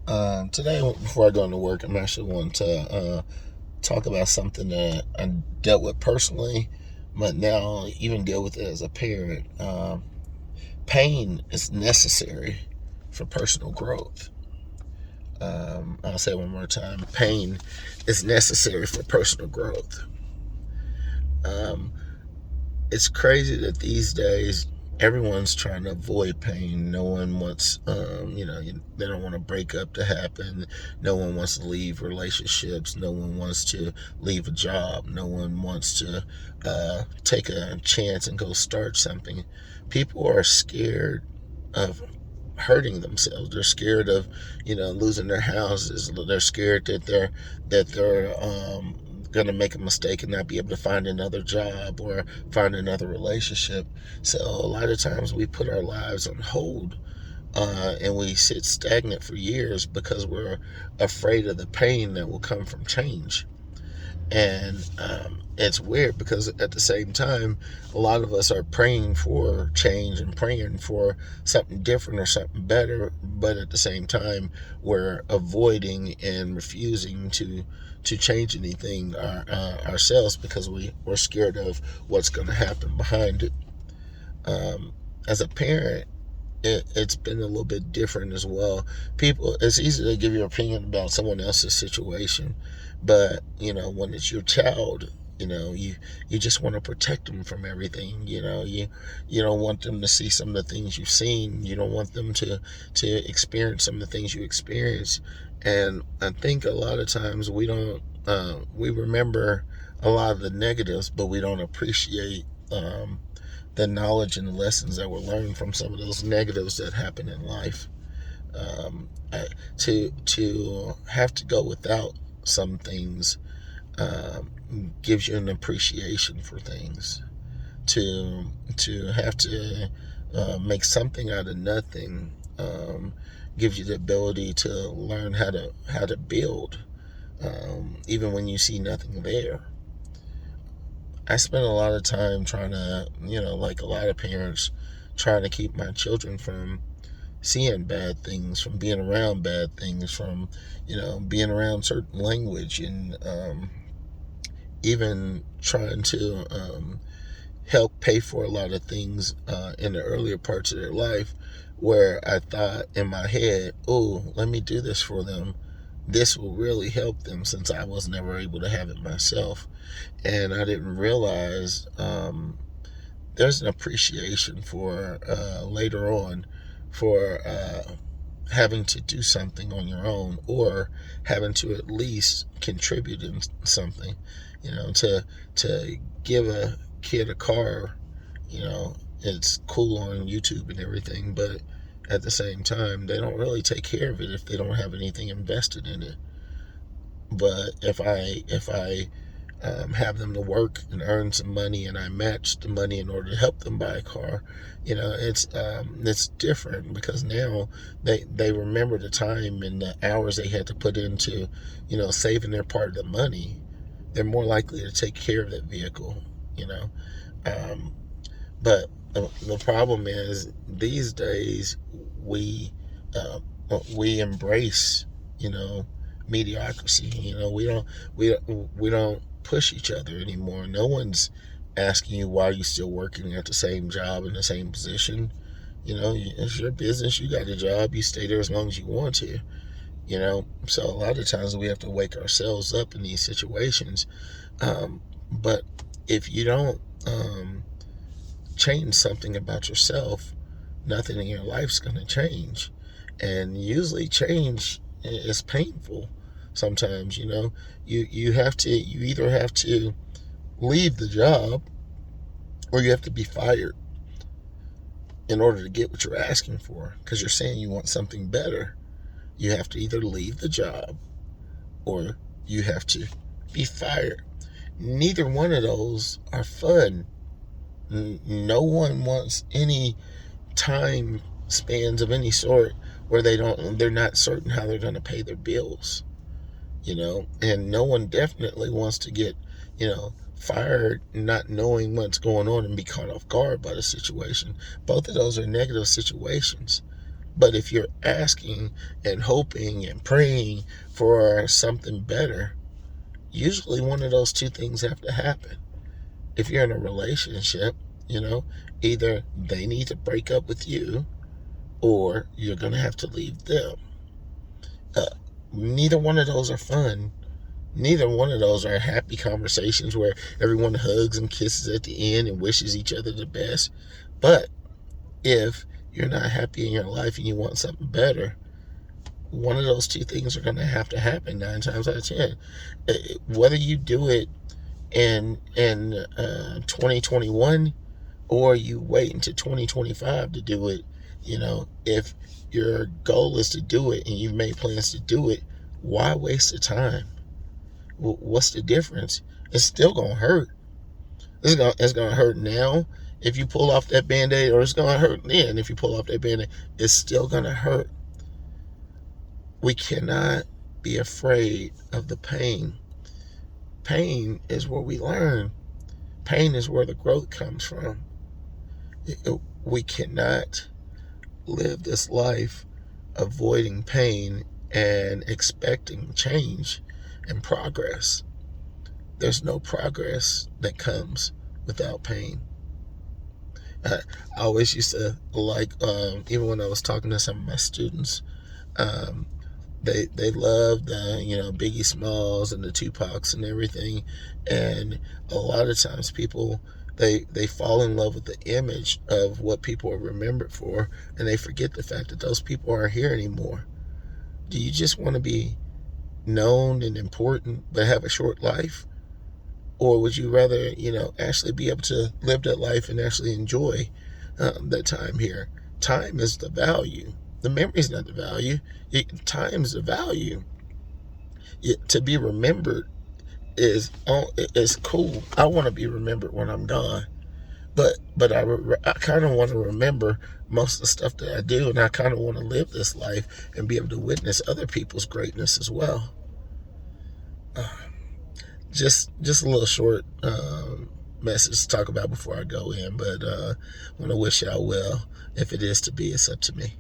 Today, before I go into work, I'm actually wanting to talk about something that I dealt with personally, but now even deal with it as a parent. Pain is necessary for personal growth. I'll say it one more time. Pain is necessary for personal growth. Um, it's crazy that these days everyone's trying to avoid pain. No one wants, they don't want to break up to happen. No one wants to leave relationships. No one wants to leave a job. No one wants to take a chance and go start something. People are scared of hurting themselves. They're scared of, losing their houses. They're scared that they're going to make a mistake and not be able to find another job or find another relationship. So a lot of times we put our lives on hold, and we sit stagnant for years because we're afraid of the pain that will come from change. And it's weird because at the same time, a lot of us are praying for change and praying for something different or something better, but at the same time, we're avoiding and refusing to change anything ourselves because we're scared of what's going to happen behind it. As a parent, it's been a little bit different as well. It's easy to give your opinion about someone else's situation, but when it's your child, you just want to protect them from everything. You don't want them to see some of the things you've seen. You don't want them to experience some of the things you experience. And I think a lot of times we remember a lot of the negatives, but we don't appreciate the knowledge and the lessons that were learned from some of those negatives that happen in life. Um, to have to go without some things gives you an appreciation for things. To have to make something out of nothing gives you the ability to learn how to build, even when you see nothing there. I spend a lot of time trying to, like a lot of parents, trying to keep my children from seeing bad things, from being around bad things, from, being around certain language, and even trying to help pay for a lot of things in the earlier parts of their life where I thought in my head, oh, let me do this for them. This will really help them since I was never able to have it myself. And I didn't realize there's an appreciation for later on for having to do something on your own or having to at least contribute in something. To give a kid a car, it's cool on YouTube and everything, but at the same time, they don't really take care of it if they don't have anything invested in it. But if I have them to work and earn some money, and I match the money in order to help them buy a car, it's different because now they remember the time and the hours they had to put into, saving their part of the money. They're more likely to take care of that vehicle, you know. Um, but the problem is these days we uh, we embrace, you know, mediocrity. We don't push each other anymore. No one's asking you why you still working at the same job in the same position. It's your business. You got a job. You stay there as long as you want to. So a lot of times we have to wake ourselves up in these situations. But if you don't change something about yourself, nothing in your life's going to change. And usually change is painful sometimes. You either have to leave the job or you have to be fired in order to get what you're asking for, because you're saying you want something better. You have to either leave the job or you have to be fired. Neither one of those are fun. No one wants any time spans of any sort where they're not certain how they're going to pay their bills. And no one definitely wants to get, fired not knowing what's going on and be caught off guard by the situation. Both of those are negative situations. But if you're asking and hoping and praying for something better, usually one of those two things have to happen. If you're in a relationship, either they need to break up with you or you're going to have to leave them. Uh, Neither one of those are fun. Neither one of those are happy conversations where everyone hugs and kisses at the end and wishes each other the best. But if you're not happy in your life and you want something better, one of those two things are going to happen 9 times out of 10. Whether you do it in 2021 or you wait until 2025 to do it, if your goal is to do it and you've made plans to do it, why waste the time? What's the difference? It's still gonna hurt. It's gonna hurt now if you pull off that band-aid, or it's gonna hurt then if you pull off that band-aid. It's still gonna hurt. We cannot be afraid of the pain. Pain is where we learn. Pain is where the growth comes from. We cannot live this life avoiding pain and expecting change and progress. There's no progress that comes without pain. I always used to like, even when I was talking to some of my students, they loved Biggie Smalls and the Tupacs and everything, and a lot of times people they fall in love with the image of what people are remembered for, and they forget the fact that those people aren't here anymore. Do you just want to be known and important but have a short life? Or would you rather, actually be able to live that life and actually enjoy that time here? Time is the value. The memory is not the value. Time is the value. To be remembered is cool. I want to be remembered when I'm gone. But I kind of want to remember most of the stuff that I do, and I kind of want to live this life and be able to witness other people's greatness as well. Just a little short message to talk about before I go in, but I want to wish y'all well. If it is to be, it's up to me.